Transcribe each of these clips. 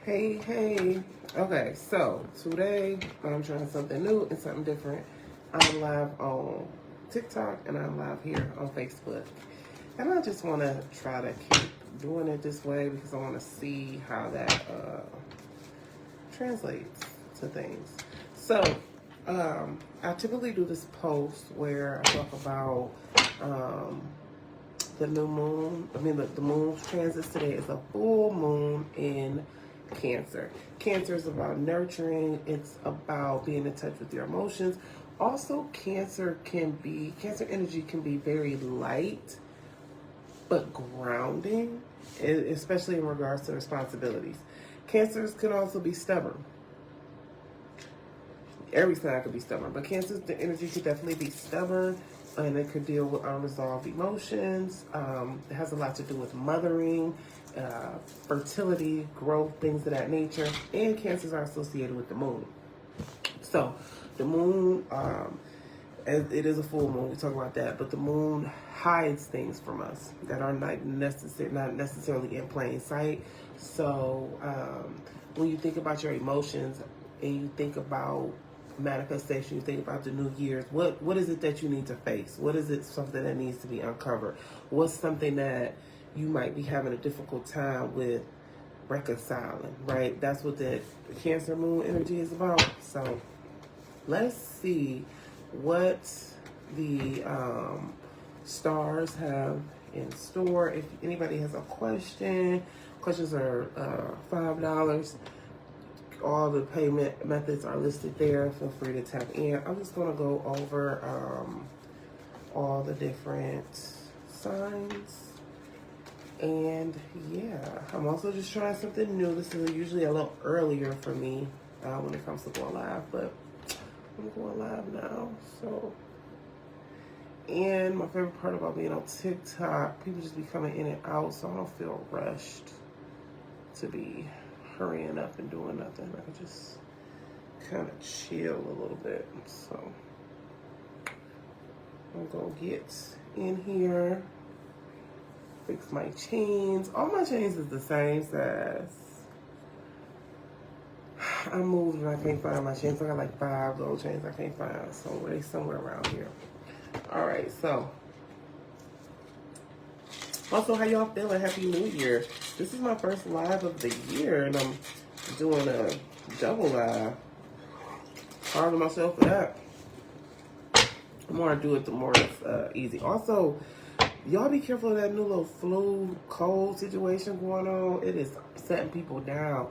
Hey. Okay, so today I'm trying something new and something different. I'm live on TikTok and I'm live here on Facebook. And I just want to try to keep doing it this way because I want to see how that translates to things. So, I typically do this post where I talk about the new moon. The moon's transits today is a full moon in Cancer. Cancer is about nurturing. It's about being in touch with your emotions. Also, Cancer energy can be very light, but grounding, especially in regards to responsibilities. Cancers can also be stubborn. Every sign could be stubborn, but Cancer's the energy could definitely be stubborn, and it could deal with unresolved emotions. It has a lot to do with mothering, fertility, growth, things of that nature. And Cancers are associated with the moon. So the moon, it is a full moon. We talk about that, but the moon hides things from us that are not necessarily in plain sight. So when you think about your emotions and you think about manifestation, you think about the new year's, what is it that you need to face? What is it, something that needs to be uncovered? What's something that you might be having a difficult time with reconciling, right? That's what that Cancer moon energy is about. So let's see what the stars have in store. If anybody has a question, questions are $5. All the payment methods are listed there. Feel free to tap in. I'm just going to go over all the different signs. And yeah, I'm also just trying something new. This is usually a little earlier for me when it comes to going live, but I'm going live now. So, and my favorite part about being on TikTok, people just be coming in and out, so I don't feel rushed to be hurrying up and doing nothing. I can just kind of chill a little bit. So I'm gonna get in here, fix my chains. All my chains is the same size. I moved and I can't find my chains. I got like 5 gold chains I can't find. So they somewhere around here. All right, so also, how y'all feeling? Happy New Year. This is my first live of the year, and I'm doing a double live. Proud of myself for that. The more I do it, the more it's easy. Also, y'all be careful of that new little flu, cold situation going on. It is setting people down.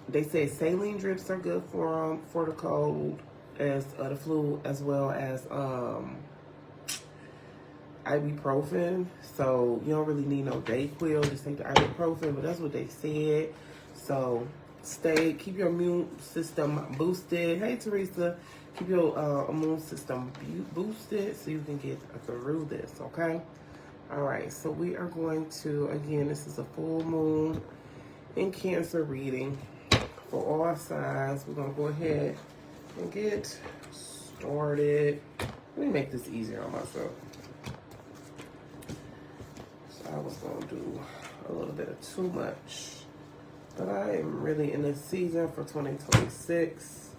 They say saline drips are good for the cold, as the flu, as well as ibuprofen. So you don't really need no Dayquil, just take the ibuprofen, but that's what they said. So keep your immune system boosted. Hey Teresa, keep your immune system boosted so you can get through this, okay? All right, so we are going to, again, this is a full moon in Cancer reading for all signs. We're gonna go ahead and get started. Let me make this easier on myself. I was going to do a little bit of too much, but I am really in the season for 2026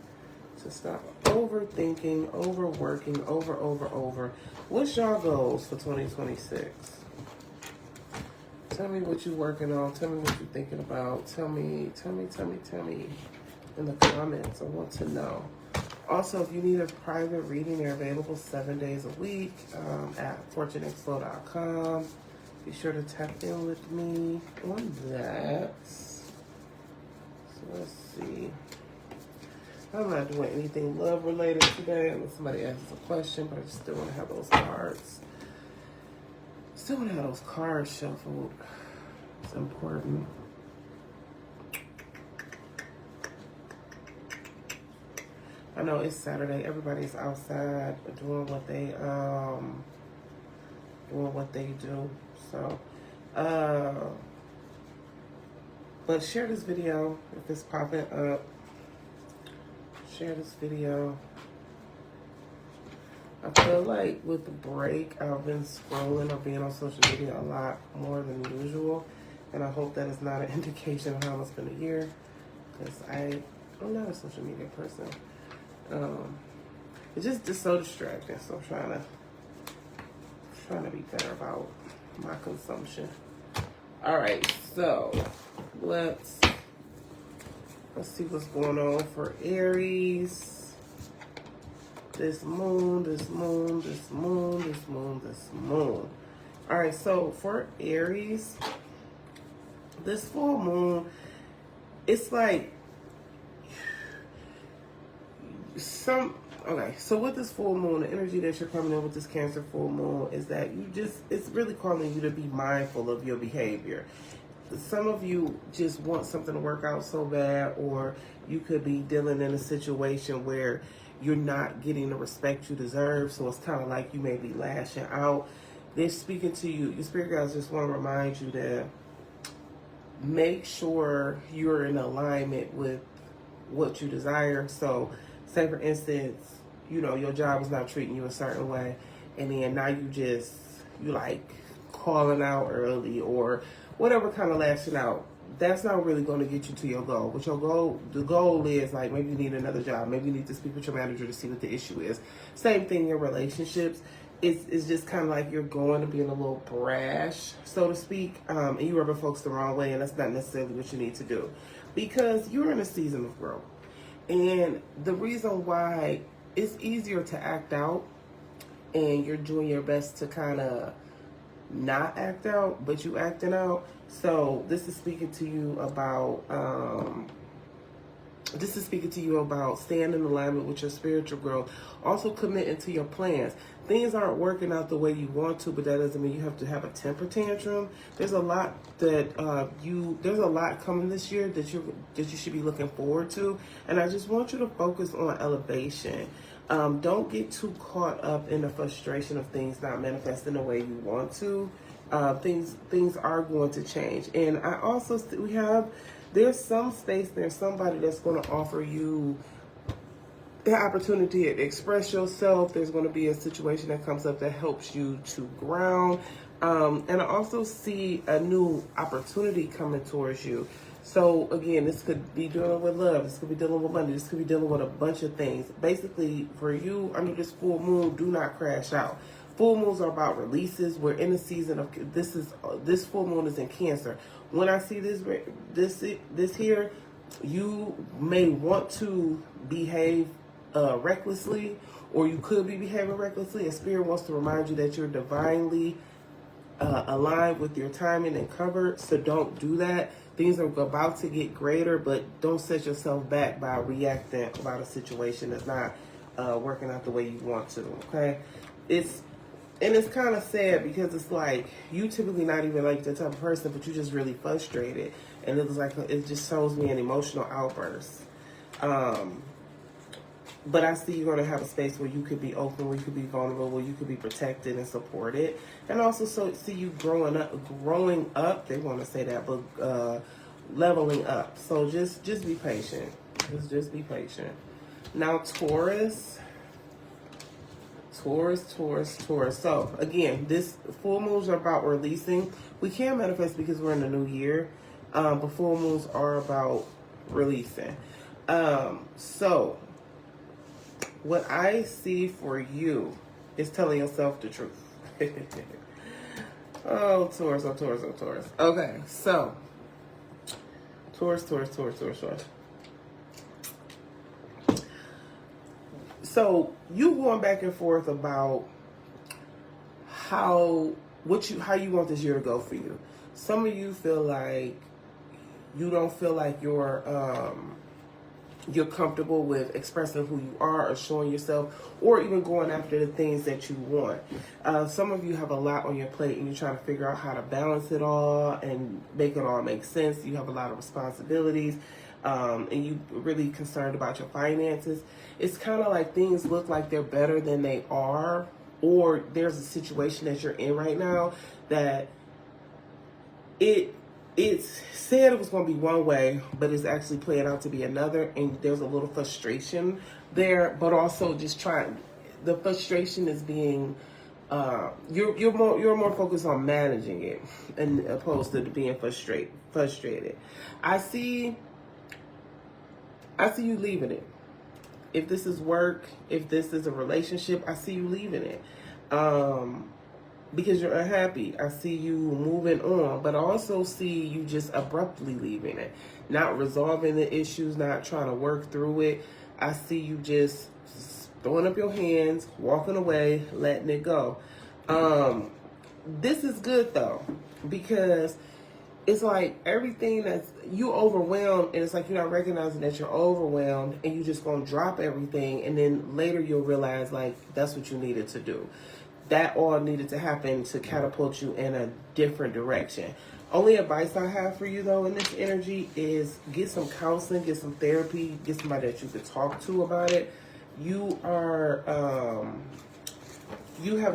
to stop overthinking, overworking, over. What's y'all goals for 2026? Tell me what you're working on. Tell me what you're thinking about. Tell me in the comments. I want to know. Also, if you need a private reading, they're available 7 days a week at fortuneexpo.com. Be sure to tap in with me on that. So let's see. I'm not doing anything love related today unless somebody asks a question, but I just still want to have those cards. Still want to have those cards shuffled. It's important. I know it's Saturday. Everybody's outside doing what they do. So, but share this video if it's popping up. Share this video. I feel like with the break, I've been scrolling or being on social media a lot more than usual. And I hope that is not an indication of how it's been a year, because I'm not a social media person. It's just so distracting. So I'm trying to be better about my consumption. All right, so let's see what's going on for Aries. This moon. All right, so for Aries, this full moon, it's like okay, so with this full moon, the energy that you're coming in with this Cancer full moon is that it's really calling you to be mindful of your behavior. Some of you just want something to work out so bad, or you could be dealing in a situation where you're not getting the respect you deserve, so it's kind of like you may be lashing out. They're speaking to you. Your spirit guides just want to remind you that make sure you're in alignment with what you desire. So, say for instance, your job is not treating you a certain way, and then now you like calling out early or whatever kind of lashing out. That's not really going to get you to your goal. But the goal is like maybe you need another job. Maybe you need to speak with your manager to see what the issue is. Same thing in relationships. It's just kind of like you're going to be a little brash, so to speak, and you rubbing folks the wrong way, and that's not necessarily what you need to do, because you're in a season of growth. And the reason why it's easier to act out, and you're doing your best to kind of not act out, but you acting out. So this is speaking to you about staying in alignment with your spiritual growth. Also committing to your plans. Things aren't working out the way you want to, but that doesn't mean you have to have a temper tantrum. There's a lot there's a lot coming this year that you should be looking forward to. And I just want you to focus on elevation. Don't get too caught up in the frustration of things not manifesting the way you want to. Things are going to change. And I also there's some space, there's somebody that's going to offer you the opportunity to express yourself. There's going to be a situation that comes up that helps you to ground. And I also see a new opportunity coming towards you. So again, this could be dealing with love. This could be dealing with money. This could be dealing with a bunch of things. Basically, for you, under this full moon, do not crash out. Full moons are about releases. We're in a season of this full moon is in Cancer. When I see this here, you may want to behave recklessly, or you could be behaving recklessly. A spirit wants to remind you that you're divinely aligned with your timing and covered, so don't do that. Things are about to get greater, but don't set yourself back by reacting about a situation that's not working out the way you want to. Okay, it's kind of sad, because it's like you typically not even like the type of person, but you're just really frustrated, and it just shows me an emotional outburst. But I see you're going to have a space where you could be open, where you could be vulnerable, where you could be protected and supported. And also see you growing up, they want to say that, but leveling up. So just be patient. Just be patient. Now Taurus. So again, this full moons are about releasing. We can't manifest because we're in the new year, but full moons are about releasing. So what I see for you is telling yourself the truth. Oh, Taurus. Okay, so Taurus. So you going back and forth about how you want this year to go for you. Some of you feel like you don't feel like you're comfortable with expressing who you are or showing yourself, or even going after the things that you want. Some of you have a lot on your plate, and you're trying to figure out how to balance it all and make it all make sense. You have a lot of responsibilities, and you're really concerned about your finances. It's kind of like things look like they're better than they are, or there's a situation that you're in right now that it's said it was going to be one way, but it's actually playing out to be another, and there's a little frustration there, but also the frustration is being you're more focused on managing it, and opposed to being frustrated. I see you leaving it. If this is work, if this is a relationship, I see you leaving it. Because you're unhappy. I see you moving on, but I also see you just abruptly leaving it, not resolving the issues, not trying to work through it. I see you just throwing up your hands, walking away, letting it go. This is good though, because it's like everything that's you overwhelmed, and it's like you're not recognizing that you're overwhelmed, and you just gonna drop everything, and then later you'll realize like that's what you needed to do. That all needed to happen to catapult you in a different direction. Only advice I have for you though in this energy is get some counseling, get some therapy, get somebody that you could talk to about it. You have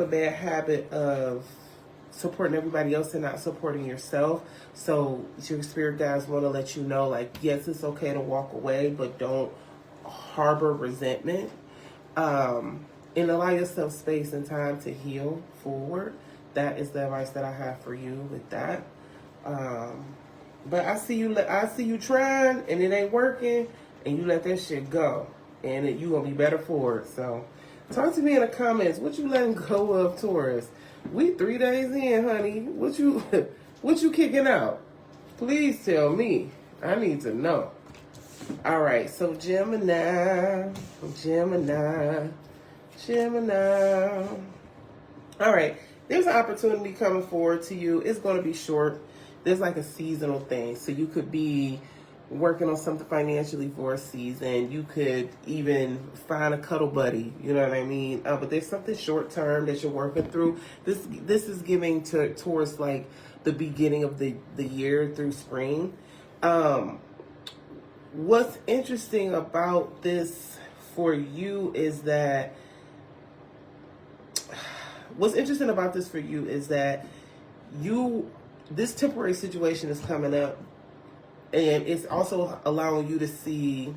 a bad habit of supporting everybody else and not supporting yourself. So your spirit guides want to let you know, like, yes, it's okay to walk away, but don't harbor resentment. And allow yourself space and time to heal forward. That is the advice that I have for you with that. But I see you trying and it ain't working, and you let that shit go, and you gonna be better for it. So talk to me in the comments. What you letting go of, Taurus? We 3 days in, honey. What you kicking out? Please tell me. I need to know. All right, so Gemini. All right, there's an opportunity coming forward to you. It's going to be short. There's like a seasonal thing. So you could be working on something financially for a season. You could even find a cuddle buddy. You know what I mean? But there's something short term that you're working through. This is giving towards like the beginning of the year through spring. What's interesting about this for you is that this temporary situation is coming up, and it's also allowing you to see,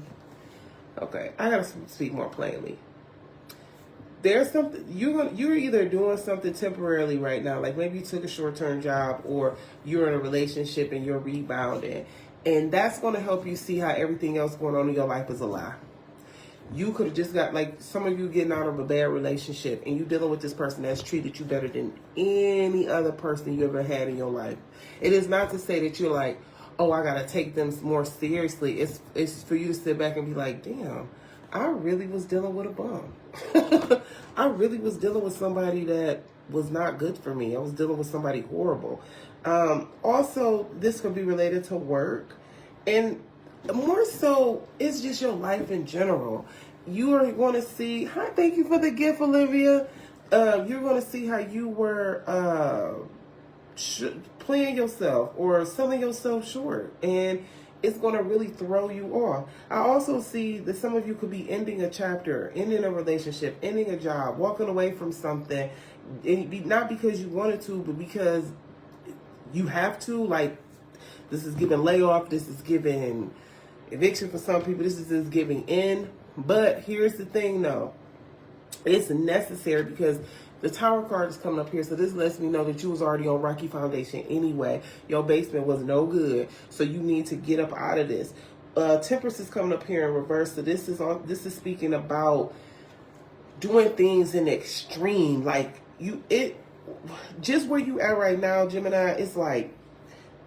okay, I gotta speak more plainly. There's something, you're either doing something temporarily right now, like maybe you took a short-term job, or you're in a relationship and you're rebounding, and that's going to help you see how everything else going on in your life is a lie. You could have just got, like, some of you getting out of a bad relationship and you dealing with this person that's treated you better than any other person you ever had in your life. It is not to say that you're like, oh, I got to take them more seriously. It's for you to sit back and be like, damn, I really was dealing with a bum. I really was dealing with somebody that was not good for me. I was dealing with somebody horrible. Also, this could be related to work, and more so, it's just your life in general. You are going to see, hi, thank you for the gift, Olivia. You're going to see how you were playing yourself or selling yourself short, and it's going to really throw you off. I also see that some of you could be ending a chapter, ending a relationship, ending a job, walking away from something, not because you wanted to, but because you have to. Like, this is giving layoff, this is giving eviction for some people, this is just giving in. But here's the thing though, it's necessary because the Tower card is coming up here, so this lets me know that you was already on rocky foundation anyway. Your basement was no good, so you need to get up out of this. Temperance is coming up here in reverse, so this is speaking about doing things in extreme. Like, just where you at right now, Gemini, it's like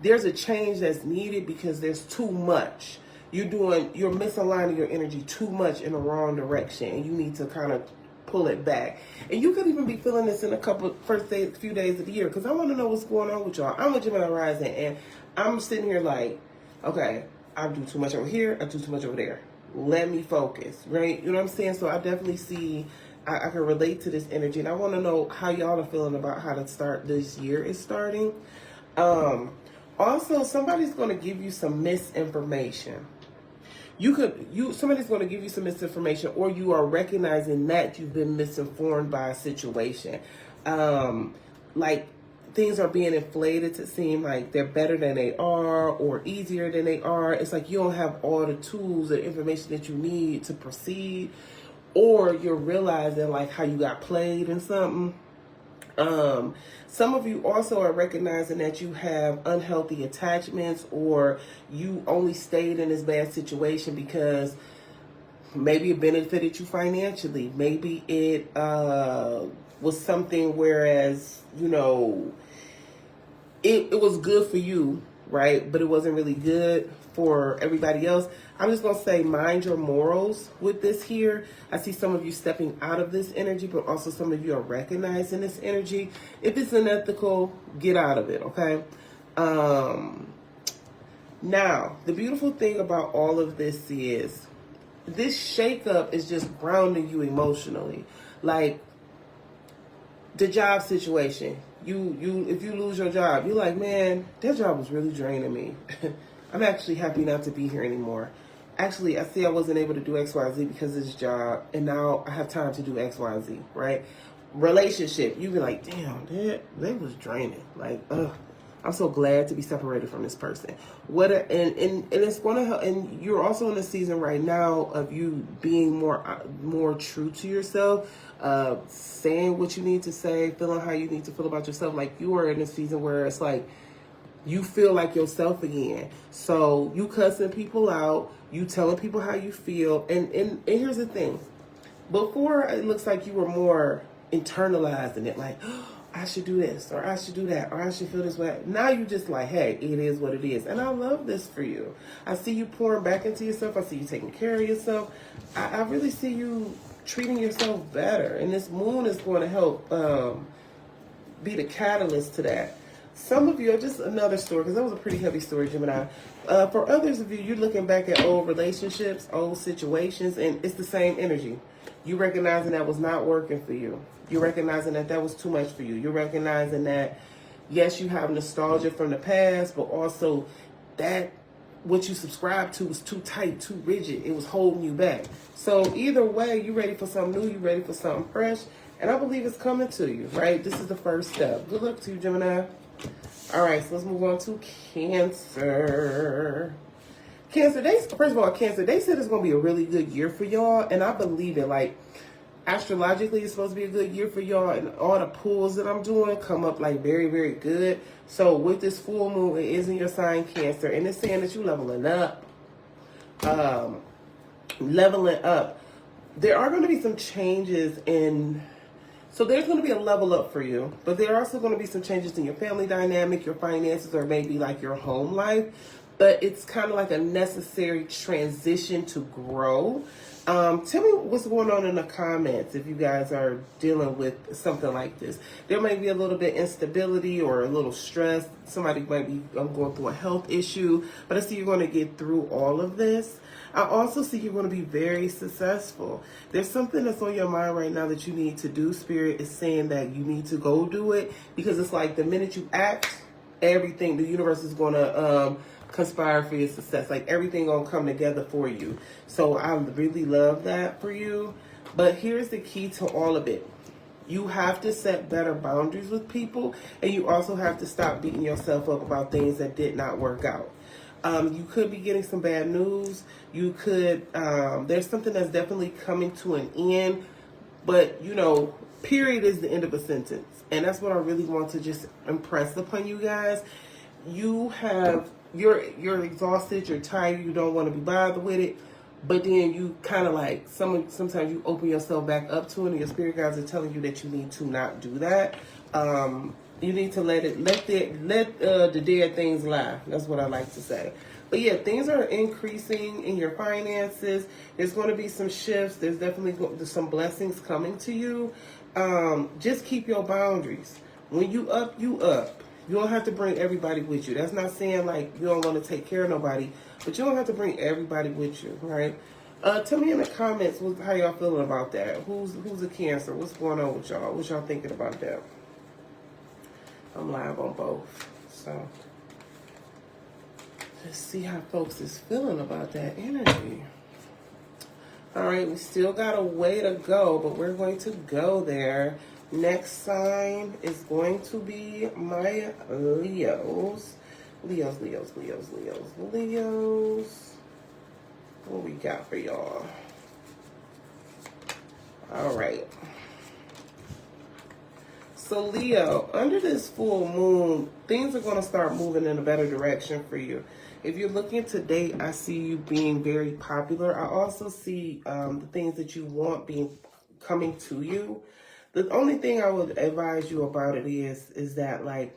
there's a change that's needed because there's too much. You're misaligning your energy too much in the wrong direction, and you need to kind of pull it back. And you could even be feeling this in few days of the year, because I want to know what's going on with y'all. I'm a Gemini rising, and I'm sitting here like, okay, I do too much over here, I do too much over there. Let me focus, right? You know what I'm saying? So I definitely see, I can relate to this energy, and I want to know how y'all are feeling about how to start this year is starting. Also, somebody's going to give you some misinformation. Somebody's going to give you some misinformation, or you are recognizing that you've been misinformed by a situation. Like, things are being inflated to seem like they're better than they are or easier than they are. It's like you don't have all the tools or information that you need to proceed, or you're realizing like how you got played in something. Some of you also are recognizing that you have unhealthy attachments, or you only stayed in this bad situation because maybe it benefited you financially. Maybe it was something whereas, you know, it was good for you, right? But it wasn't really good for everybody else. I'm just going to say mind your morals with this here. I see some of you stepping out of this energy, but also some of you are recognizing this energy. If it's unethical, get out of it, okay? Now, the beautiful thing about all of this is this shakeup is just grounding you emotionally. Like the job situation. If you lose your job, you're like, man, that job was really draining me. I'm actually happy not to be here anymore. Actually, I see I wasn't able to do XYZ because of this job, and now I have time to do XYZ, right? Relationship, you be like, damn, that was draining. Like, ugh, I'm so glad to be separated from this person. And it's going to help. And you're also in a season right now of you being more true to yourself, saying what you need to say, feeling how you need to feel about yourself. Like you are in a season where it's like you feel like yourself again. So you cussing people out, you telling people how you feel. And here's the thing. Before, it looks like you were more internalizing it, like, oh, I should do this, or I should do that, or I should feel this way. Now you just like, hey, it is what it is. And I love this for you. I see you pouring back into yourself. I see you taking care of yourself. I really see you treating yourself better. And this moon is going to help be the catalyst to that. Some of you are just another story, because that was a pretty heavy story, Gemini. For others of you, you're looking back at old relationships, old situations, and it's the same energy. You recognizing that was not working for you. You're recognizing that that was too much for you. You're recognizing that, yes, you have nostalgia from the past, but also that what you subscribed to was too tight, too rigid. It was holding you back. So either way, you're ready for something new. You're ready for something fresh. And I believe it's coming to you, right? This is the first step. Good luck to you, Gemini. All right, so let's move on to Cancer. Cancer, first of all, Cancer, they said it's going to be a really good year for y'all, and I believe it. Like, astrologically, it's supposed to be a good year for y'all, and all the pulls that I'm doing come up, like, very, very good. So, with this full moon, it is in your sign, Cancer, and it's saying that you're leveling up. Leveling up. There are going to be some changes in... So there's going to be a level up for you, but there are also going to be some changes in your family dynamic, your finances, or maybe like your home life. But it's kind of like a necessary transition to grow. Tell me what's going on in the comments if you guys are dealing with something like this. There may be a little bit instability or a little stress. Somebody might be going through a health issue, but I see you're going to get through all of this. I also see you're going to be very successful. There's something that's on your mind right now that you need to do. Spirit is saying that you need to go do it, because it's like the minute you act, everything, the universe is going to conspire for your success. Like everything going to come together for you. So I really love that for you. But here's the key to all of it. You have to set better boundaries with people, and you also have to stop beating yourself up about things that did not work out. You could be getting some bad news. You could, there's something that's definitely coming to an end, but you know, period is the end of a sentence. And that's what I really want to just impress upon you guys. You're exhausted, you're tired, you don't want to be bothered with it, but then you kind of like, sometimes you open yourself back up to it, and your spirit guides are telling you that you need to not do that. You need to let the dead things lie. That's what I like to say. But yeah, things are increasing in your finances. There's going to be some shifts. There's definitely some blessings coming to you. Just keep your boundaries. When you up, you up. You don't have to bring everybody with you. That's not saying like you don't want to take care of nobody, but you don't have to bring everybody with you, right? Tell me in the comments how y'all feeling about that. Who's a Cancer? What's going on with y'all? What y'all thinking about that? I'm live on both, so let's see how folks is feeling about that energy. All right, we still got a way to go, but we're going to go there. Next sign is going to be my Leos. Leos. What we got for y'all? All right. So Leo, under this full moon, things are going to start moving in a better direction for you. If you're looking to date, I see you being very popular. I also see the things that you want coming to you. The only thing I would advise you about it is that, like,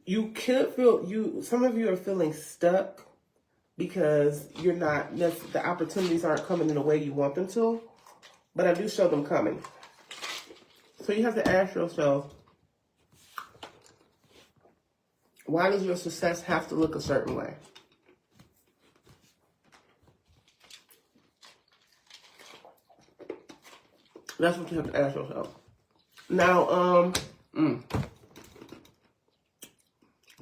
you could feel, some of you are feeling stuck because you're not, the opportunities aren't coming in the way you want them to, but I do show them coming. So you have to ask yourself, why does your success have to look a certain way? That's what you have to ask yourself. Now,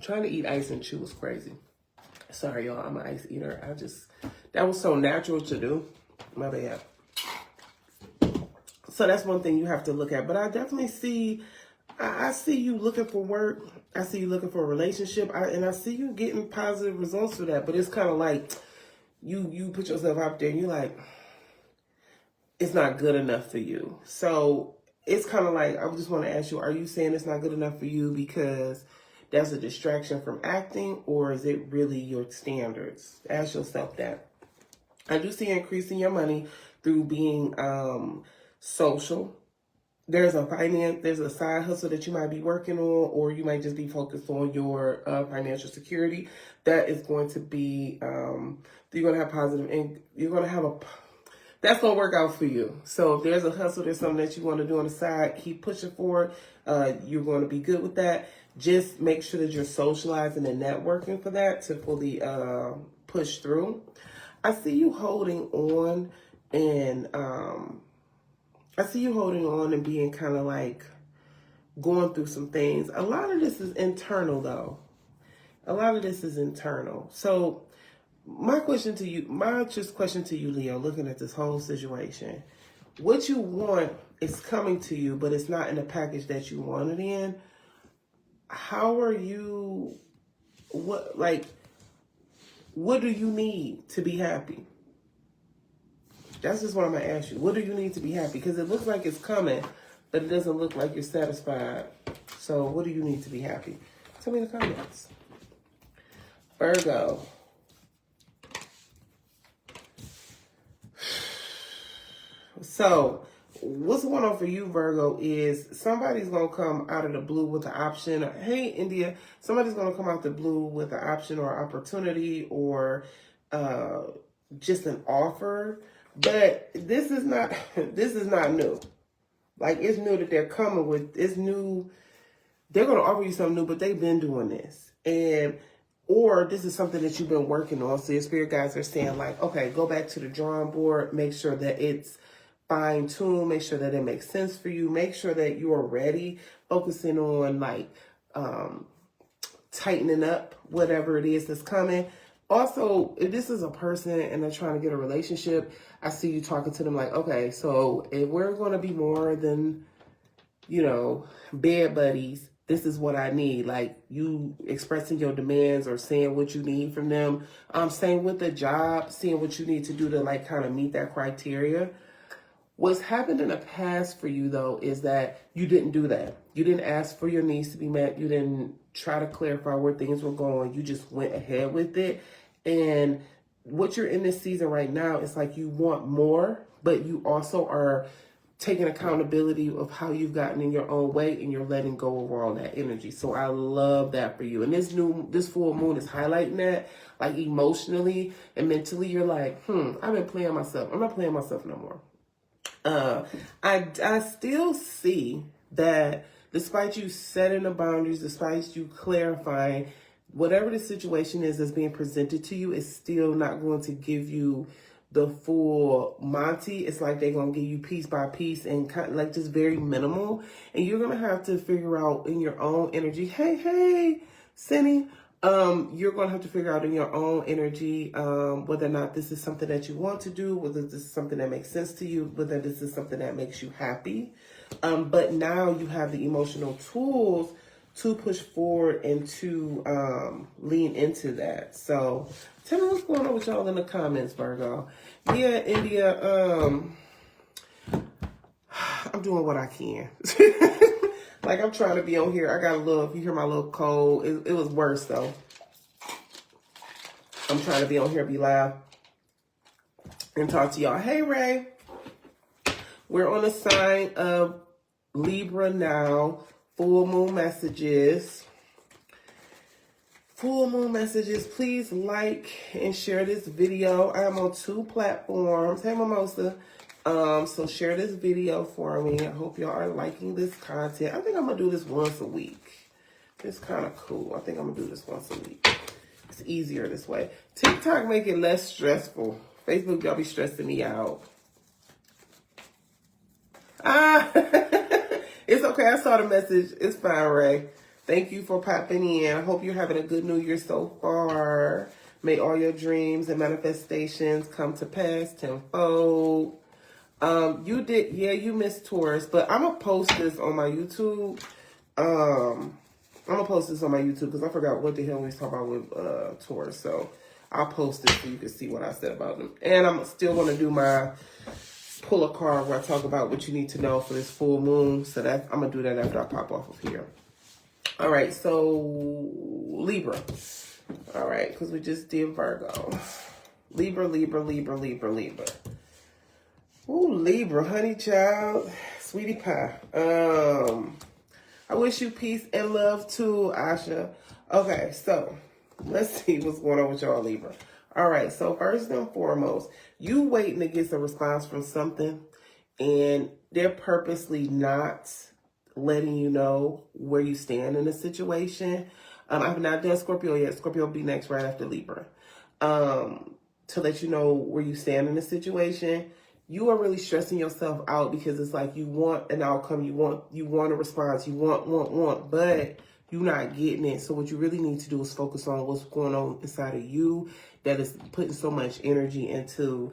trying to eat ice and chew was crazy. Sorry, y'all, I'm an ice eater. That was so natural to do. My bad. So that's one thing you have to look at. But I definitely see, I see you looking for work. I see you looking for a relationship. And I see you getting positive results for that. But it's kind of like you put yourself out there and you're like, it's not good enough for you. So it's kind of like, I just want to ask you, are you saying it's not good enough for you because that's a distraction from acting, or is it really your standards? Ask yourself that. I do see increasing your money through being social. There's a side hustle that you might be working on, or you might just be focused on your financial security. That is going to be, you're going to have positive, and you're going to have that's going to work out for you. So if there's a hustle, there's something that you want to do on the side, keep pushing for it. You're going to be good with that. Just make sure that you're socializing and networking for that to fully push through. I see you holding on and being kind of like going through some things. A lot of this is internal, though. So my question to you, Leo, looking at this whole situation, what you want is coming to you, but it's not in the package that you want it in. How are you, what do you need to be happy? That's just what I'm going to ask you. What do you need to be happy? Because it looks like it's coming, but it doesn't look like you're satisfied. So what do you need to be happy? Tell me in the comments. Virgo. So what's going on for you, Virgo, is somebody's going to come out of the blue with an option. Hey, India, somebody's going to come out the blue with an option or opportunity or just an offer. But this is not new. Like, it's new that they're coming with, it's new. They're going to offer you something new, but they've been doing this. Or this is something that you've been working on. So your spirit guides are saying, like, okay, go back to the drawing board, make sure that it's fine-tuned, make sure that it makes sense for you, make sure that you are ready, focusing on, like, tightening up whatever it is that's coming. Also, if this is a person and they're trying to get a relationship, I see you talking to them like, okay, so if we're going to be more than, bed buddies, this is what I need. Like, you expressing your demands or saying what you need from them. Same with the job, seeing what you need to do to, like, kind of meet that criteria. What's happened in the past for you, though, is that you didn't do that. You didn't ask for your needs to be met. You didn't try to clarify where things were going. You just went ahead with it. And what you're in this season right now is like you want more, but you also are taking accountability of how you've gotten in your own way, and you're letting go of all that energy. So I love that for you. And this full moon is highlighting that, like, emotionally and mentally. You're like, I've been playing myself. I'm not playing myself no more. I still see that despite you setting the boundaries, despite you clarifying, whatever the situation is that's being presented to you is still not going to give you the full Monty. It's like they're going to give you piece by piece and kind of like just very minimal. And you're going to have to figure out in your own energy, hey, Cindy, you're going to have to figure out in your own energy whether or not this is something that you want to do, whether this is something that makes sense to you, whether this is something that makes you happy. But now you have the emotional tools to push forward and to lean into that. So tell me what's going on with y'all in the comments, Virgo. Yeah, India, I'm doing what I can. Like, I'm trying to be on here. I got a little, if you hear my little cold, it was worse though. I'm trying to be on here, be live, and talk to y'all. Hey, Ray. We're on the sign of Libra now. Full moon messages. Full moon messages. Please like and share this video. I'm on 2 platforms. Hey, Mimosa. So share this video for me. I hope y'all are liking this content. I think I'm gonna do this once a week. It's kind of cool. I think I'm gonna do this once a week. It's easier this way. TikTok make it less stressful. Facebook, y'all be stressing me out. It's okay. I saw the message. It's fine, Ray. Thank you for popping in. I hope you're having a good New Year so far. May all your dreams and manifestations come to pass tenfold. You missed Taurus, but I'm gonna post this on my YouTube. I'm gonna post this on my YouTube because I forgot what the hell we was talking about with Taurus. So I'll post it so you can see what I said about them. And I'm still gonna do my pull a card where I talk about what you need to know for this full moon. So that I'm gonna do that after I pop off of here. All right, so Libra. All right, because we just did Virgo. Libra. Ooh, Libra, honey child, sweetie pie. I wish you peace and love too, Asha. Okay, so let's see what's going on with y'all, Libra. All right, so first and foremost, you waiting to get a response from something, and they're purposely not letting you know where you stand in a situation. I've not done Scorpio yet. Scorpio will be next right after Libra. To let you know where you stand in a situation. You are really stressing yourself out because it's like you want an outcome, you want a response, you want, but you're not getting it. So what you really need to do is focus on what's going on inside of you that is putting so much energy into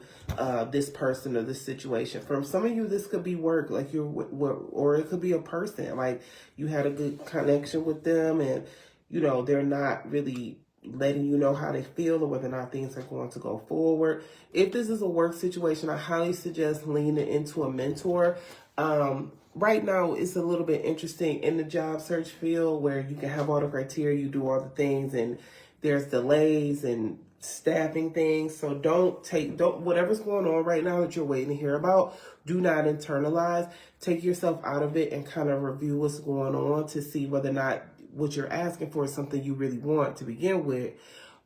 this person or this situation. For some of you, this could be work, like or it could be a person, like you had a good connection with them and, you know, they're not really letting you know how they feel or whether or not things are going to go forward. If this is a work situation, I highly suggest leaning into a mentor. Right now, it's a little bit interesting in the job search field where you can have all the criteria, you do all the things, and there's delays and staffing things. So whatever's going on right now that you're waiting to hear about, do not internalize. Take yourself out of it and kind of review what's going on to see whether or not what you're asking for is something you really want to begin with,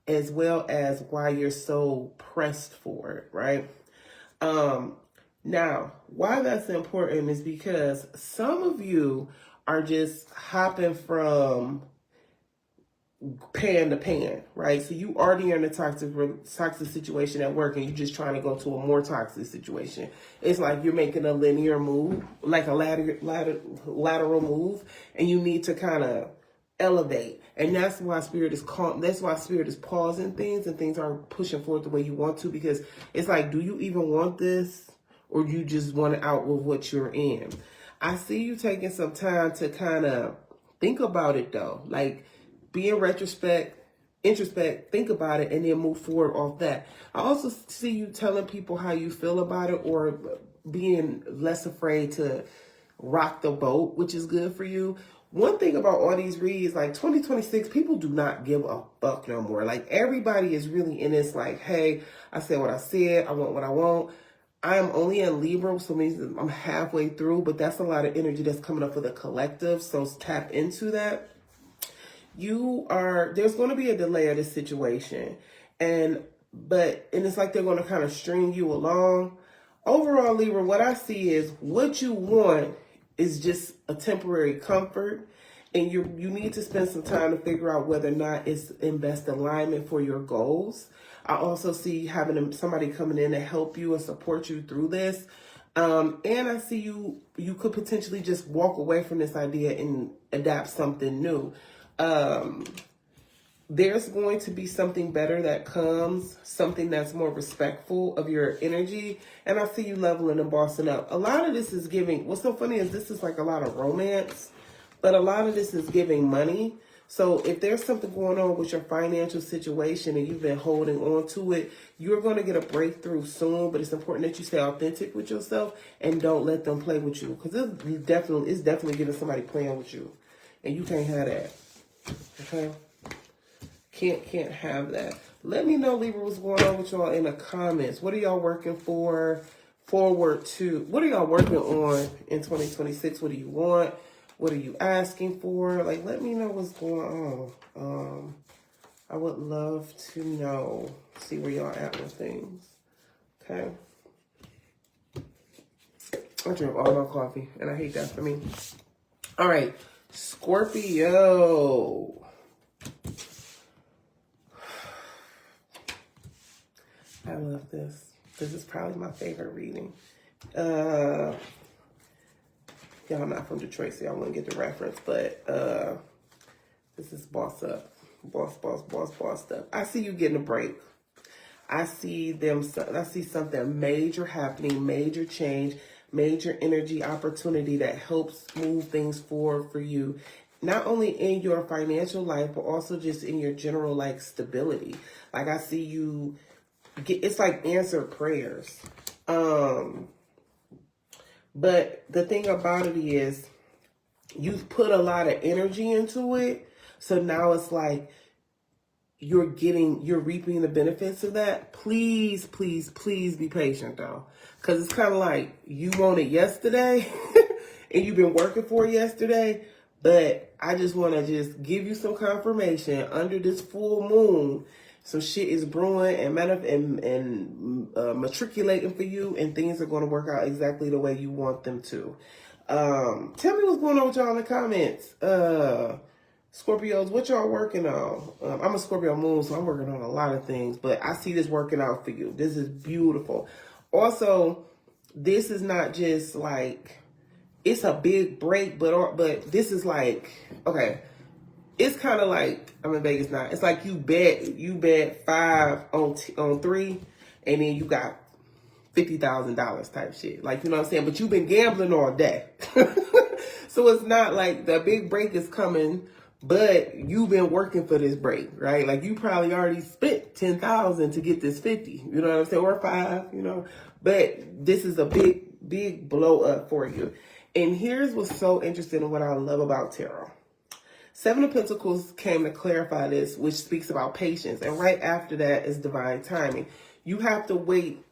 as well as why you're so pressed for it, right? Now, why that's important is because some of you are just hopping from pan to pan, right? So you already in a toxic situation at work and you're just trying to go to a more toxic situation. It's like you're making a linear move, like a lateral move, and you need to kind of elevate. And that's why spirit is calm. That's why spirit is pausing things and things aren't pushing forward the way you want to, because it's like, do you even want this, or do you just want it out with what you're in? I see you taking some time to kind of think about it though. Like, be in retrospect, introspect, think about it, and then move forward off that. I also see you telling people how you feel about it, or being less afraid to rock the boat, which is good for you. One thing about all these reads, like 2026, people do not give a fuck no more. Like, everybody is really in this like, hey, I said what I said, I want what I want. I am only in Libra, so it means I'm halfway through, but that's a lot of energy that's coming up for the collective, so tap into that. There's going to be a delay of this situation, and it's like they're going to kind of string you along. Overall, Libra, what I see is what you want is just a temporary comfort, and you need to spend some time to figure out whether or not it's in best alignment for your goals. I also see having somebody coming in to help you and support you through this. And I see you could potentially just walk away from this idea and adapt something new. There's going to be something better that comes, something that's more respectful of your energy. And I see you leveling and bossing up. A lot of this is giving, what's so funny is this is like a lot of romance, but a lot of this is giving money, So if there's something going on with your financial situation and you've been holding on to it, you're going to get a breakthrough soon. But it's important that you stay authentic with yourself and don't let them play with you, because it's definitely getting somebody playing with you, and you can't have that. Okay, can't have that. Let me know, Libra, what's going on with y'all in the comments. What are y'all working for? Forward to, what are y'all working on in 2026? What do you want? What are you asking for? Like, let me know what's going on. I would love to know, see where y'all at with things. Okay. I drink all my coffee, and I hate that for me. All right, Scorpio. I love this. This is probably my favorite reading. Y'all, I'm not from Detroit, so y'all wouldn't get the reference, but this is boss up. Boss stuff. I see you getting a break. I see something major happening, major change, major energy opportunity that helps move things forward for you. Not only in your financial life, but also just in your general, like, stability. Like, I see you it's like answered prayers. But the thing about it is, you've put a lot of energy into it. So now it's like you're reaping the benefits of that. Please, please, please be patient though. Because it's kind of like you want it yesterday and you've been working for it yesterday. But I just want to just give you some confirmation under this full moon. Some shit is brewing and matriculating for you, and things are going to work out exactly the way you want them to. Tell me what's going on with y'all in the comments. Scorpios, what y'all working on? I'm a Scorpio moon, so I'm working on a lot of things, but I see this working out for you. This is beautiful. Also, this is not just like, it's a big break, but this is like, okay, it's kind of like, I'm in Vegas now. It's like you bet 5 on 3, and then you got $50,000 type shit. Like, you know what I'm saying? But you've been gambling all day. So it's not like the big break is coming, but you've been working for this break, right? Like, you probably already spent 10,000 to get this 50, you know what I'm saying? Or 5, you know, but this is a big blow up for you. And here's what's so interesting and what I love about tarot. 7 of Pentacles came to clarify this, which speaks about patience. And right after that is divine timing. You have to wait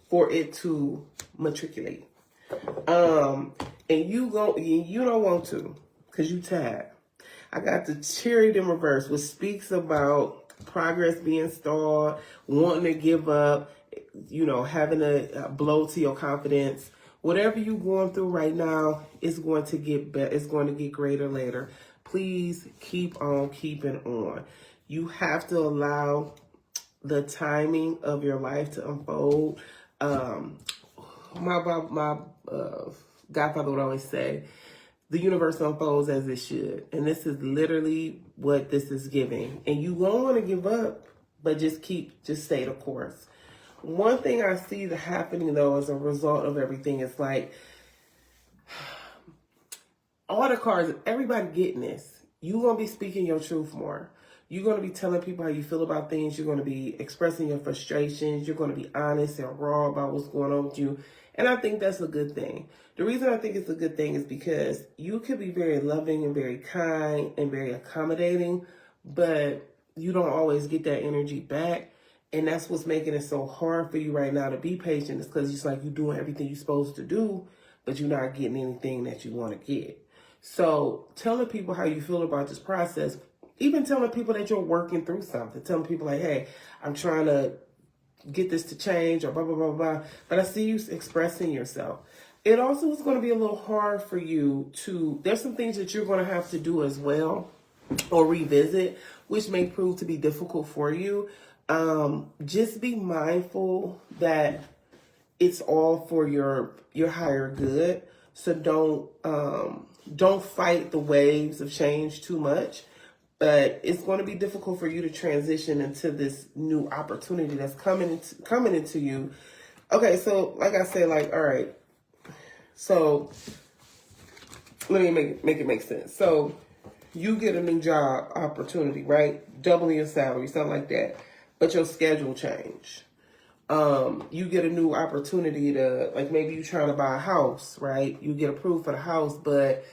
for it to matriculate. And you don't want to, because you tired. I got the Chariot in reverse, which speaks about progress being stalled, wanting to give up, you know, having a blow to your confidence. Whatever you're going through right now is going to get better. It's going to get greater later. Please keep on keeping on. You have to allow the timing of your life to unfold. My godfather would always say, the universe unfolds as it should. And this is literally what this is giving. And you won't want to give up, but just stay the course. One thing I see happening, though, as a result of everything is like, all the cards, everybody getting this. You're going to be speaking your truth more. You're going to be telling people how you feel about things. You're going to be expressing your frustrations. You're going to be honest and raw about what's going on with you. And I think that's a good thing. The reason I think it's a good thing is because you could be very loving and very kind and very accommodating, but you don't always get that energy back. And that's what's making it so hard for you right now to be patient. It's because it's like you're doing everything you're supposed to do, but you're not getting anything that you want to get. So telling people how you feel about this process, even telling people that you're working through something, telling people like, hey, I'm trying to get this to change or blah, blah, blah, blah. But I see you expressing yourself. It also is going to be a little hard for you there's some things that you're going to have to do as well or revisit, which may prove to be difficult for you. Just be mindful that it's all for your higher good. So don't fight the waves of change too much, but it's going to be difficult for you to transition into this new opportunity that's coming into you. Okay, so like I said, like, all right, so let me make it make sense. So you get a new job opportunity, right? Doubling your salary, something like that. But your schedule change. You get a new opportunity to, like, maybe you're trying to buy a house, right? You get approved for the house, but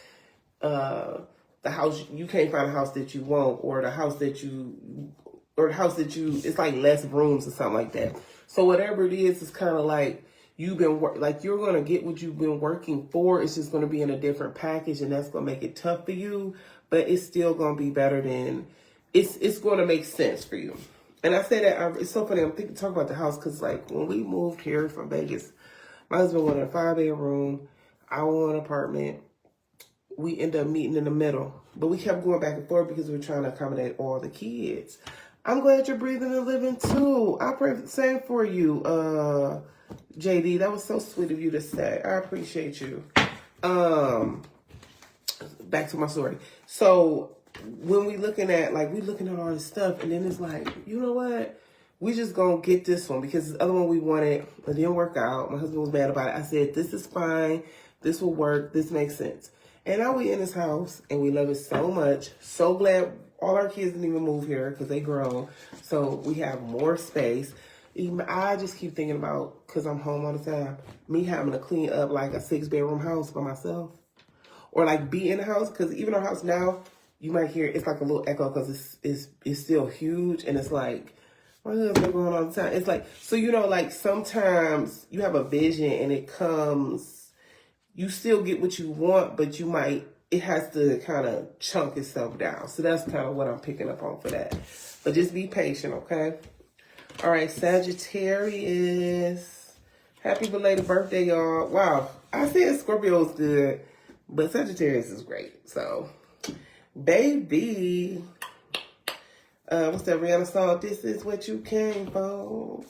the house, you can't find a house that you want, or the house that you, it's like less rooms or something like that. So whatever it is, it's kind of like you've been, like, you're going to get what you've been working for. It's just going to be in a different package, and that's going to make it tough for you, but it's still going to be better than, it's going to make sense for you. And I say that, it's so funny, I'm talking about the house, because, like, when we moved here from Vegas, my husband wanted a 5-bedroom, I wanted an apartment. We ended up meeting in the middle, but we kept going back and forth because we were trying to accommodate all the kids. I'm glad you're breathing and living too. I pray the same for you, JD. That was so sweet of you to say. I appreciate you. Back to my story. So when we looking at, like, we looking at all this stuff, and then it's like, you know what? We just gonna get this one, because the other one we wanted, it didn't work out. My husband was mad about it. I said, this is fine. This will work. This makes sense. And now we in this house, and we love it so much. So glad all our kids didn't even move here because they grown. So we have more space. I just keep thinking about, because I'm home all the time, me having to clean up like a 6-bedroom house by myself. Or like be in the house, because even our house now, you might hear it's like a little echo because it's still huge, and it's like, my husband going all the time. It's like, so, you know, like sometimes you have a vision and it comes, you still get what you want, but it has to kind of chunk itself down. So that's kind of what I'm picking up on for that. But just be patient, okay? All right, Sagittarius. Happy belated birthday, y'all. Wow, I said Scorpio is good, but Sagittarius is great. So, baby, what's that Rihanna song? This is what you came for.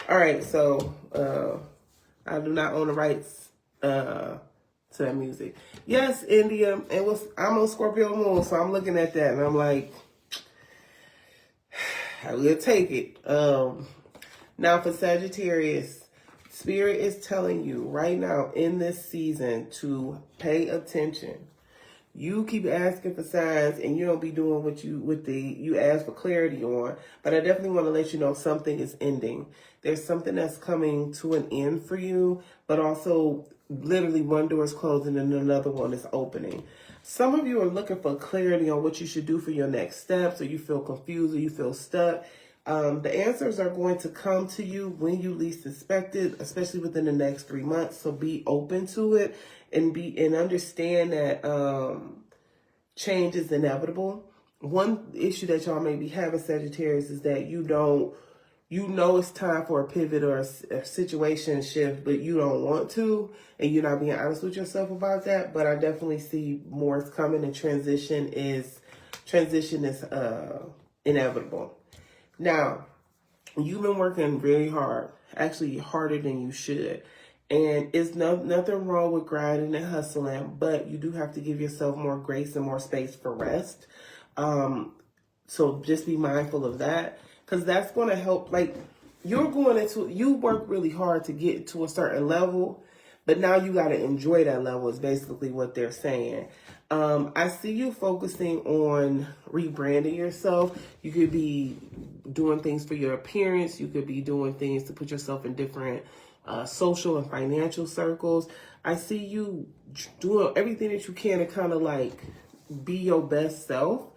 All right, so I do not own the rights to that music. Yes, India. I'm on Scorpio moon, so I'm looking at that and I'm like, I will take it. Now for Sagittarius, Spirit is telling you right now in this season to pay attention. You keep asking for signs, and you don't be doing what you ask for clarity on. But I definitely want to let you know something is ending. There's something that's coming to an end for you, but also literally one door is closing and another one is opening. Some of you are looking for clarity on what you should do for your next steps, or you feel confused, or you feel stuck. The answers are going to come to you when you least expect it, especially within the next 3 months. So be open to it and understand that change is inevitable. One issue that y'all may be having, Sagittarius, is that you know it's time for a pivot or a situation shift, but you don't want to, and you're not being honest with yourself about that. But I definitely see more is coming, and transition is inevitable. Now, you've been working very hard, actually harder than you should. And it's nothing wrong with grinding and hustling, but you do have to give yourself more grace and more space for rest. So just be mindful of that, because that's going to help. Like, you work really hard to get to a certain level, but now you got to enjoy that level is basically what they're saying. I see you focusing on rebranding yourself. You could be doing things for your appearance. You could be doing things to put yourself in different social and financial circles. I see you doing everything that you can to kind of like be your best self.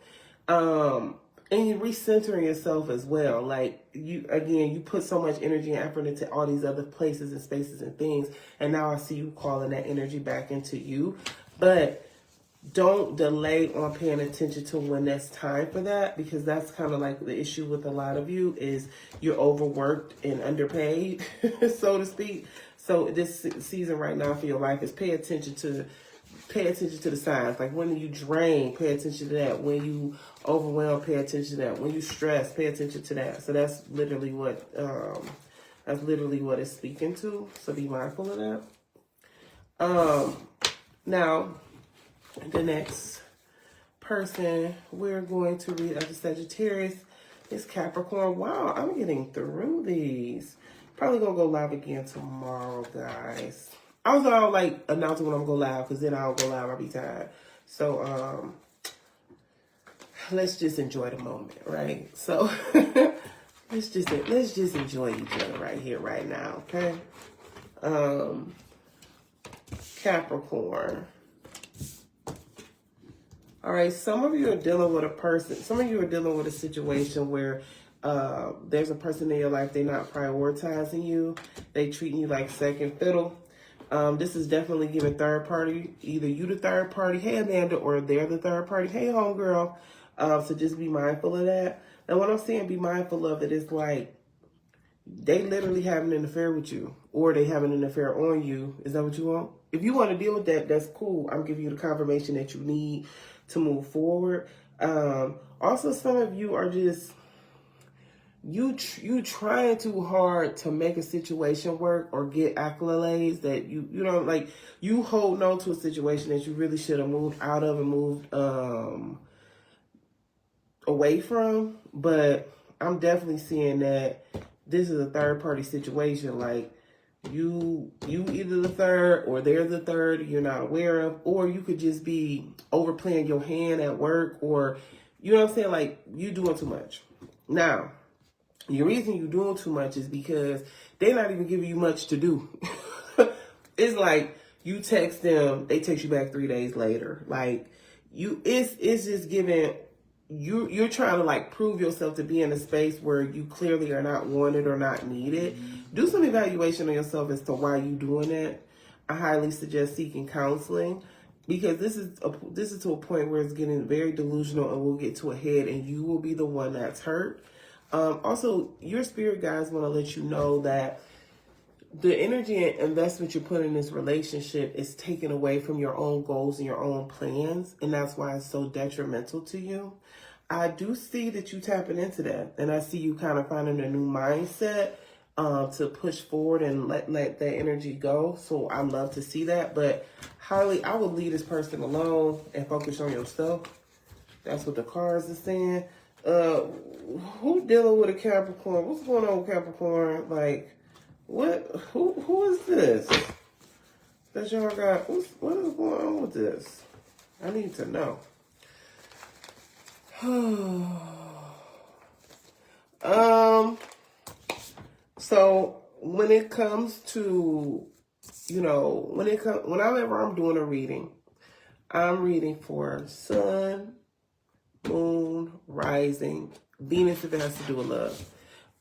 And you're recentering yourself as well. Like, you put so much energy and effort into all these other places and spaces and things. And now I see you calling that energy back into you. But don't delay on paying attention to when that's time for that, because that's kind of like the issue with a lot of you is you're overworked and underpaid, so to speak. So this season right now for your life is pay attention to the signs. Like, when you drain, pay attention to that. When you overwhelm, pay attention to that. When you stress, pay attention to that. So that's literally what it's speaking to. So be mindful of that. Now, the next person we're going to read as a Sagittarius is Capricorn. Wow, I'm getting through these. Probably gonna go live again tomorrow, guys. I was all like announcing when I'm gonna go live, because then I'll go live, I'll be tired. So let's just enjoy the moment, right? So let's just enjoy each other right here, right now, okay? Capricorn. All right, some of you are dealing with a person, some of you are dealing with a situation where there's a person in your life, they're not prioritizing you. They treating you like second fiddle. This is definitely giving third party, either you the third party, hey Amanda, or they're the third party, hey homegirl. So just be mindful of that. And what I'm saying, be mindful of it is like, they literally having an affair with you, or they having an affair on you. Is that what you want? If you want to deal with that, that's cool. I'm giving you the confirmation that you need to move forward. Also, some of you are just, you trying too hard to make a situation work or get accolades that you know, like you holding on to a situation that you really should have moved out of and moved away from. But I'm definitely seeing that this is a third party situation. Like you either the third or they're the third you're not aware of, or you could just be overplaying your hand at work, or you know what I'm saying, like you doing too much. Now, the reason you doing too much is because they're not even giving you much to do. It's like you text them, they text you back 3 days later. Like it's just giving. You're trying to like prove yourself to be in a space where you clearly are not wanted or not needed. Do some evaluation on yourself as to why you're doing that. I highly suggest seeking counseling, because this is to a point where it's getting very delusional and will get to a head, and you will be the one that's hurt. Also, your spirit guides want to let you know that the energy and investment you put in this relationship is taken away from your own goals and your own plans, and that's why it's so detrimental to you. I do see that you tapping into that, and I see you kind of finding a new mindset to push forward and let that energy go. So I love to see that, but highly, I would leave this person alone and focus on yourself. That's what the cards are saying. Who dealing with a Capricorn? What's going on with Capricorn? Like, what? Who is this? That y'all got? What is going on with this? I need to know. So when it comes to, whenever I'm doing a reading, I'm reading for sun, moon, rising, Venus if it has to do with love.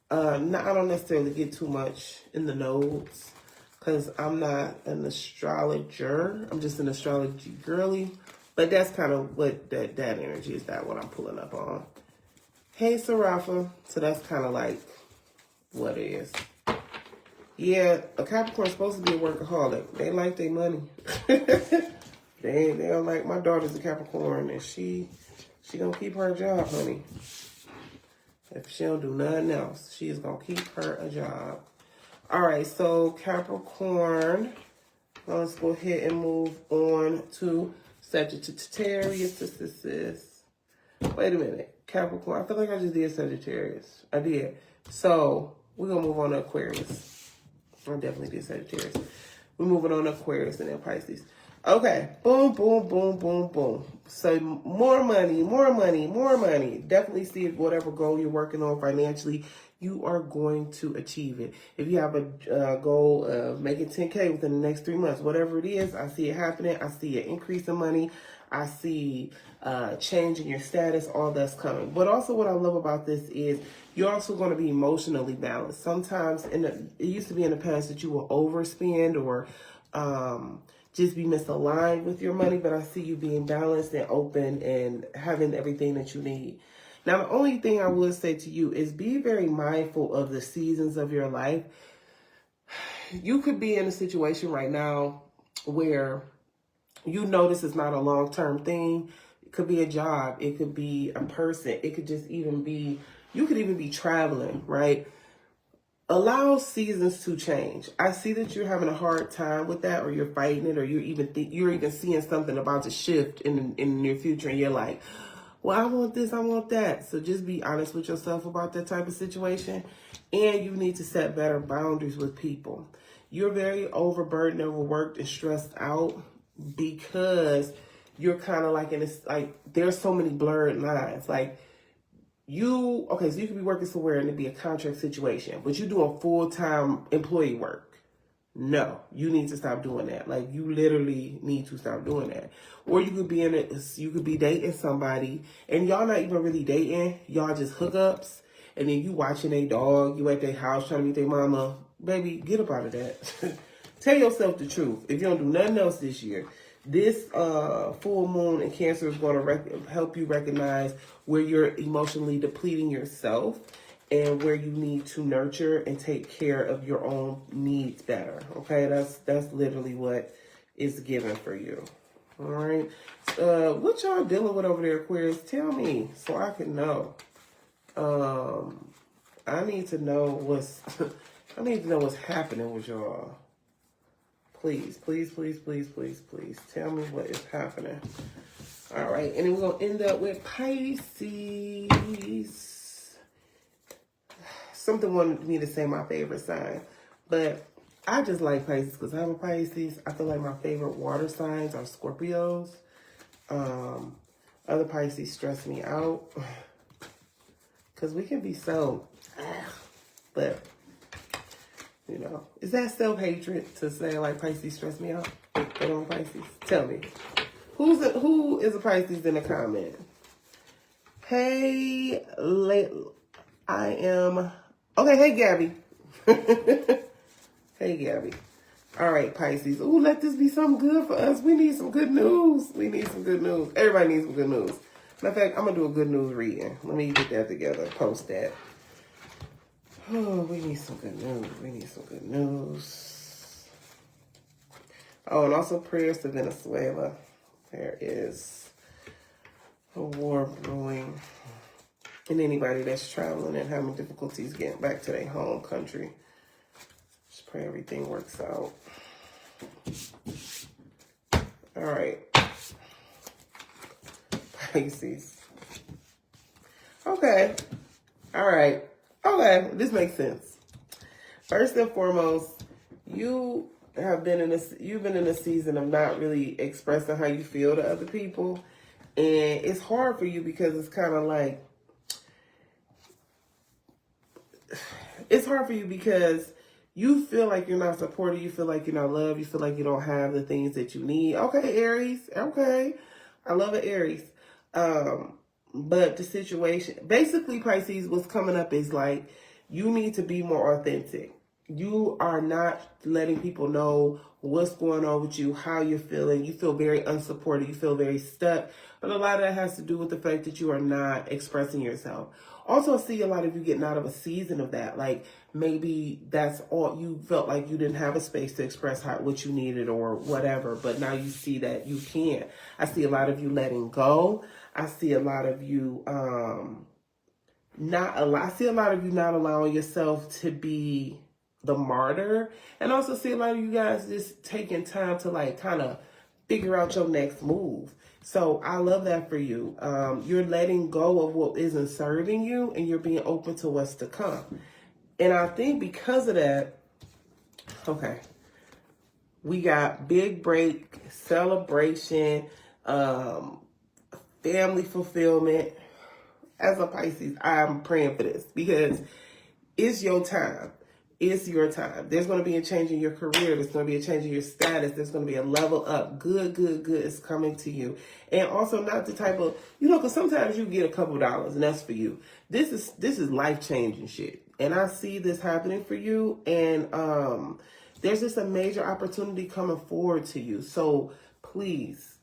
I don't necessarily get too much in the nodes because I'm not an astrologer. I'm just an astrology girly. But that's kind of what that energy is, that what I'm pulling up on. Hey, Sarafa. So that's kind of like what it is. Yeah, a Capricorn is supposed to be a workaholic. They like their money. They don't like, my daughter's a Capricorn, and she gonna keep her job, honey. If she don't do nothing else, she is gonna keep her a job. All right, so Capricorn, let's go ahead and move on to Sagittarius. Wait a minute, Capricorn. I feel like I just did Sagittarius. I did. So we're gonna move on to Aquarius. I definitely did Sagittarius. We're moving on to Aquarius and then Pisces. Okay, boom, boom, boom, boom, boom. So more money, more money, more money. Definitely see if whatever goal you're working on financially, you are going to achieve it. If you have a goal of making 10K within the next 3 months, whatever it is, I see it happening. I see an increase in money. I see change in your status, all that's coming. But also what I love about this is you're also going to be emotionally balanced. Sometimes, it used to be in the past that you will overspend or just be misaligned with your money, but I see you being balanced and open and having everything that you need. Now, the only thing I would say to you is be very mindful of the seasons of your life. You could be in a situation right now where you know this is not a long-term thing. It could be a job. It could be a person. It could just even be, you could even be traveling, right? Allow seasons to change. I see that you're having a hard time with that, or you're fighting it, or you're even seeing something about to shift in the near future, and you're like, well, I want this, I want that. So just be honest with yourself about that type of situation. And you need to set better boundaries with people. You're very overburdened, overworked, and stressed out because you're kind of like in this, like, there's so many blurred lines. Like, so you could be working somewhere and it'd be a contract situation, but you're doing full-time employee work. No, you need to stop doing that. Like, you literally need to stop doing that. Or you could be dating somebody and y'all not even really dating. Y'all just hookups. And then you watching a dog, you at their house trying to meet their mama. Baby, get up out of that. Tell yourself the truth. If you don't do nothing else this year, this full moon in Cancer is going to help you recognize where you're emotionally depleting yourself and where you need to nurture and take care of your own needs better. Okay, that's literally what is given for you. All right. What y'all dealing with over there, Aquarius? Tell me so I can know. I need to know what's happening with y'all. Please, please, please, please, please, please. Tell me what is happening. All right, and then we're gonna end up with Pisces. Something wanted me to say my favorite sign, but I just like Pisces because I'm a Pisces. I feel like my favorite water signs are Scorpios. Other Pisces stress me out because we can be so, but you know, is that self-hatred to say like Pisces stress me out? They don't Pisces. Tell me, who is a Pisces in the comment? Hey, I am. Okay, hey, Gabby. Hey, Gabby. All right, Pisces. Ooh, let this be something good for us. We need some good news. We need some good news. Everybody needs some good news. Matter of fact, I'm going to do a good news reading. Let me get that together. Post that. Oh, we need some good news. We need some good news. Oh, and also prayers to Venezuela. There is a war brewing. And anybody that's traveling and having difficulties getting back to their home country, just pray everything works out. All right. Pisces. Okay. All right. Okay. This makes sense. First and foremost, you've been in a season of not really expressing how you feel to other people. And it's hard for you because it's kind of like, it's hard for you because you feel like you're not supported. You feel like you're not loved. You feel like you don't have the things that you need. Okay, Aries. Okay. I love it, Aries. But the situation, basically, Pisces, what's coming up is like, you need to be more authentic. You are not letting people know what's going on with you, how you're feeling. You feel very unsupported. You feel very stuck. But a lot of that has to do with the fact that you are not expressing yourself. Also, I see a lot of you getting out of a season of that. Like, maybe that's all, you felt like you didn't have a space to express what you needed or whatever. But now you see that you can. I see a lot of you letting go. I see a lot of you not allowing yourself to be the martyr, and also see a lot of you guys just taking time to like kind of figure out your next move. So I love that for you. You're letting go of what isn't serving you, and you're being open to what's to come. And I think because of that, okay, we got big break, celebration, family fulfillment. As a Pisces, I'm praying for this because it's your time. It's your time. There's going to be a change in your career. There's going to be a change in your status. There's going to be a level up. Good is coming to you. And also not the type of, because sometimes you get a couple dollars and that's for you. This is life-changing shit. And I see this happening for you. And there's just a major opportunity coming forward to you. So please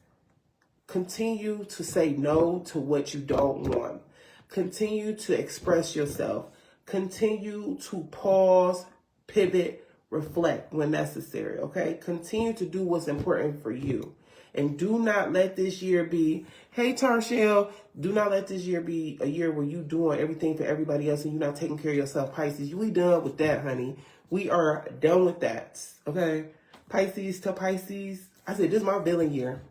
continue to say no to what you don't want. Continue to express yourself. Continue to pause, pivot, reflect when necessary, okay? Continue to do what's important for you. And do not let this year be, hey, Tarshell, do not let this year be a year where you doing everything for everybody else and you're not taking care of yourself, Pisces. We done with that, honey. We are done with that, okay? Pisces to Pisces. I said, this is my billing year.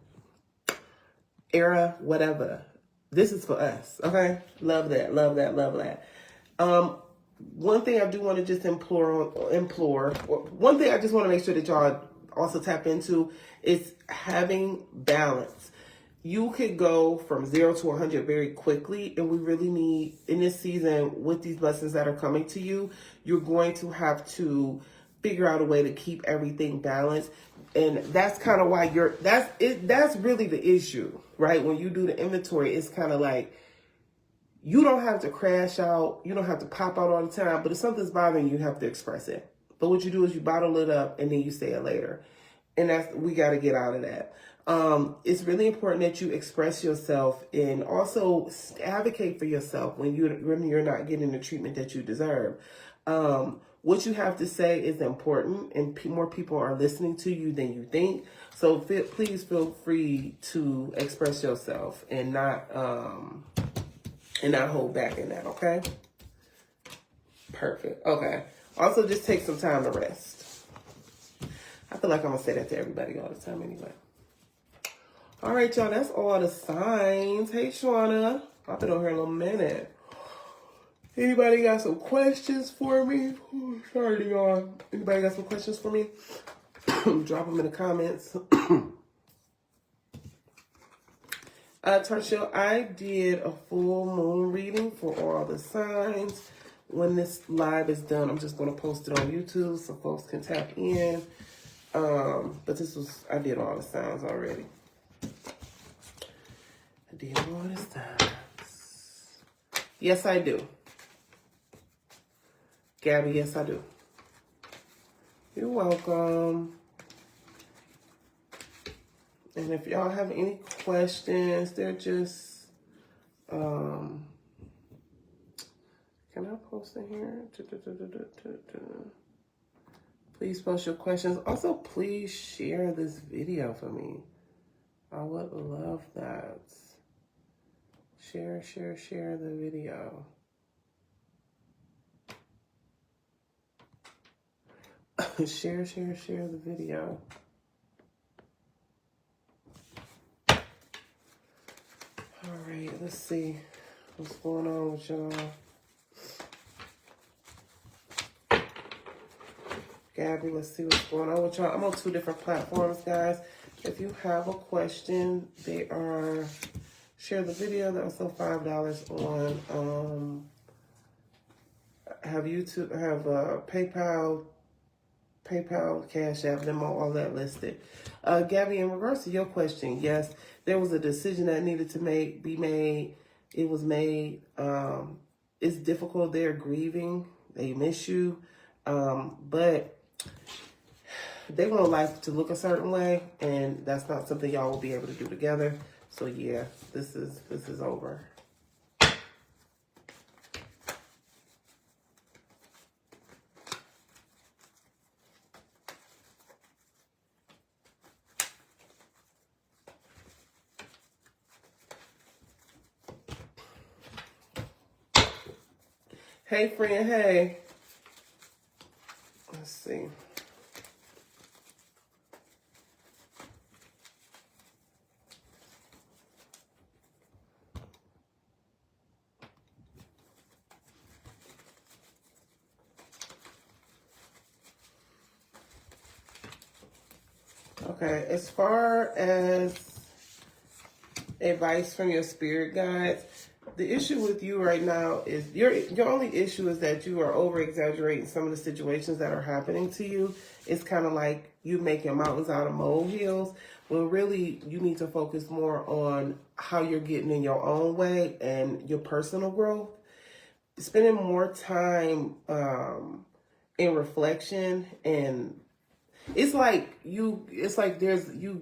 Era, whatever. This is for us, okay? Love that, love that, love that. one thing I do want to just implore, one thing I just want to make sure that y'all also tap into is having balance. You could go from 0 to 100 very quickly, and we really need, in this season, with these blessings that are coming to you, you're going to have to figure out a way to keep everything balanced. And that's kind of why that's really the issue, right? When you do the inventory, it's kind of like, you don't have to crash out. You don't have to pop out all the time. But if something's bothering you, you have to express it. But what you do is you bottle it up and then you say it later. And we got to get out of that. It's really important that you express yourself and also advocate for yourself when you're not getting the treatment that you deserve. What you have to say is important, and more people are listening to you than you think. So please feel free to express yourself and not hold back in that, okay? Perfect. Okay. Also, just take some time to rest. I feel like I'm going to say that to everybody all the time anyway. All right, y'all. That's all the signs. Hey, Shauna. I've been on here a little minute. Anybody got some questions for me? Ooh, sorry, y'all. Anybody got some questions for me? Drop them in the comments. Tertial, I did a full moon reading for all the signs. When this live is done, I'm just going to post it on YouTube so folks can tap in. But I did all the signs already. I did all the signs. Yes, I do. Gabby, yes, I do. You're welcome. And if y'all have any questions, they're just, can I post in here? Please post your questions. Also, please share this video for me. I would love that. Share the video. Share the video. All right, let's see what's going on with y'all. Gabby, let's see what's going on with y'all. I'm on 2 different platforms, guys. If you have a question, they are share the video. They're also $5 on have YouTube, have PayPal, Cash App, Venmo, all that listed. Gabby, in regards to your question, yes, there was a decision that needed to be made. It was made. It's difficult. They're grieving. They miss you. But they want life to look a certain way, and that's not something y'all will be able to do together. So yeah, this is over. Hey, friend, hey. Let's see. Okay, as far as advice from your spirit guides, the issue with you right now is your only issue is that you are over exaggerating some of the situations that are happening to you. It's kind of like you making mountains out of molehills, when really you need to focus more on how you're getting in your own way and your personal growth. Spending more time in reflection, and it's like you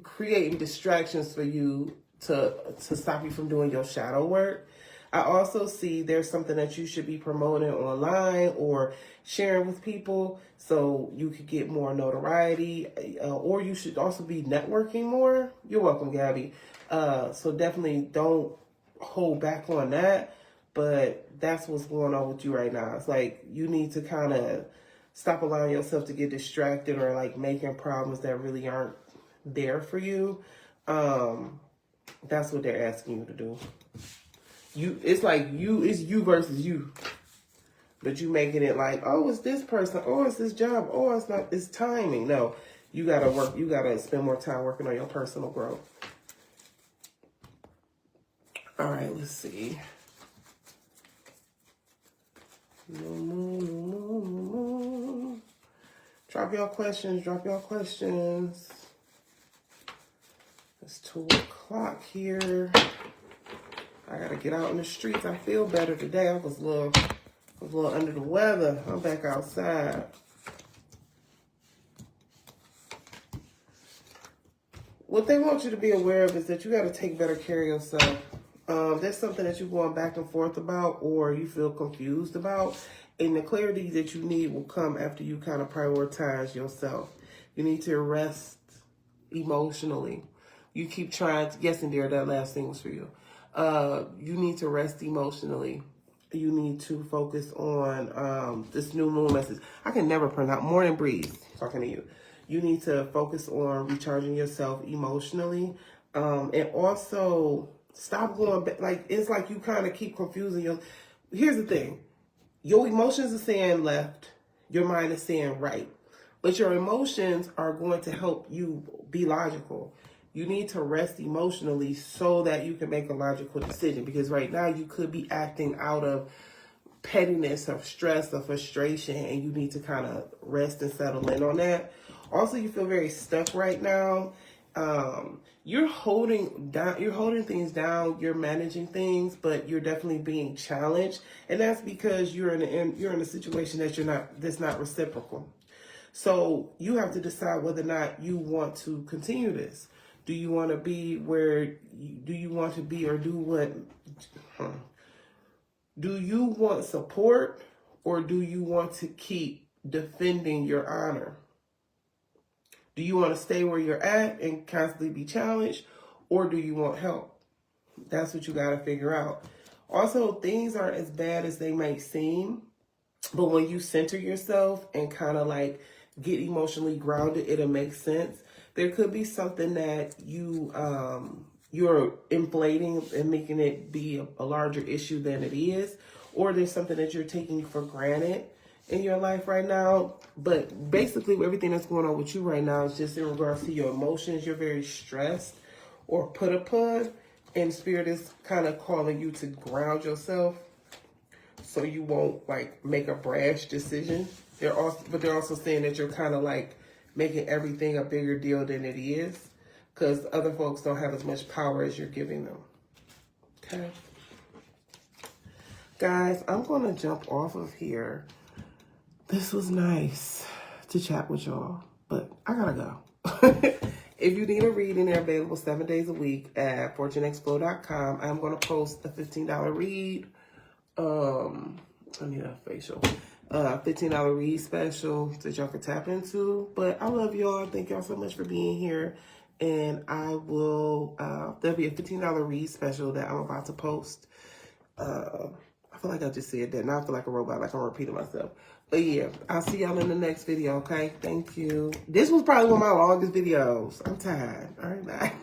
creating distractions for you to stop you from doing your shadow work. I also see there's something that you should be promoting online or sharing with people so you could get more notoriety, or you should also be networking more. You're welcome, Gabby. So definitely don't hold back on that, but that's what's going on with you right now. It's like you need to kind of stop allowing yourself to get distracted or like making problems that really aren't there for you. That's what they're asking you to do. It's you versus you. But you making it like, oh, it's this person, oh, it's this job, oh, it's not, it's timing. No, you gotta work, you gotta spend more time working on your personal growth. All right, let's see. Drop your questions, drop your questions. It's 2 o'clock here. I gotta get out in the streets. I feel better today. I was a little under the weather. I'm back outside. What they want you to be aware of is that you got to take better care of yourself. There's something that you're going back and forth about or you feel confused about. And the clarity that you need will come after you kind of prioritize yourself. You need to rest emotionally. You keep trying to, yes, and dear, that last thing was for you. You need to rest emotionally. You need to focus on this new moon message. I can never pronounce morning breeze. Talking to you. You need to focus on recharging yourself emotionally, and also stop going back. Like it's like you kind of keep confusing your. Here's the thing: your emotions are saying left, your mind is saying right, but your emotions are going to help you be logical. You need to rest emotionally so that you can make a logical decision. Because right now you could be acting out of pettiness, of stress, of frustration, and you need to kind of rest and settle in on that. Also, you feel very stuck right now. You're holding things down, you're managing things, but you're definitely being challenged. And that's because you're in a situation that's not reciprocal. So you have to decide whether or not you want to continue this. Do you want to be do you want to be or do what? Do you want support or do you want to keep defending your honor? Do you want to stay where you're at and constantly be challenged or do you want help? That's what you got to figure out. Also, things aren't as bad as they might seem, but when you center yourself and kind of like get emotionally grounded, it'll make sense. There could be something that you're inflating and making it be a larger issue than it is, or there's something that you're taking for granted in your life right now. But basically everything that's going on with you right now is just in regards to your emotions. You're very stressed or put upon, and Spirit is kind of calling you to ground yourself so you won't like make a brash decision. They're also saying that you're kind of like making everything a bigger deal than it is because other folks don't have as much power as you're giving them. Okay. Guys, I'm going to jump off of here. This was nice to chat with y'all, but I gotta go. If you need a reading, they're available 7 days a week at FortuneExpo.com. I'm going to post a $15 read. I need a facial. $15 read special that y'all can tap into. But I love y'all. Thank y'all so much for being here. And I will, there'll be a $15 read special that I'm about to post. I feel like I just said that. Now I feel like a robot, like I'm repeating myself. But yeah, I'll see y'all in the next video, okay? Thank you. This was probably one of my longest videos. I'm tired. All right, bye.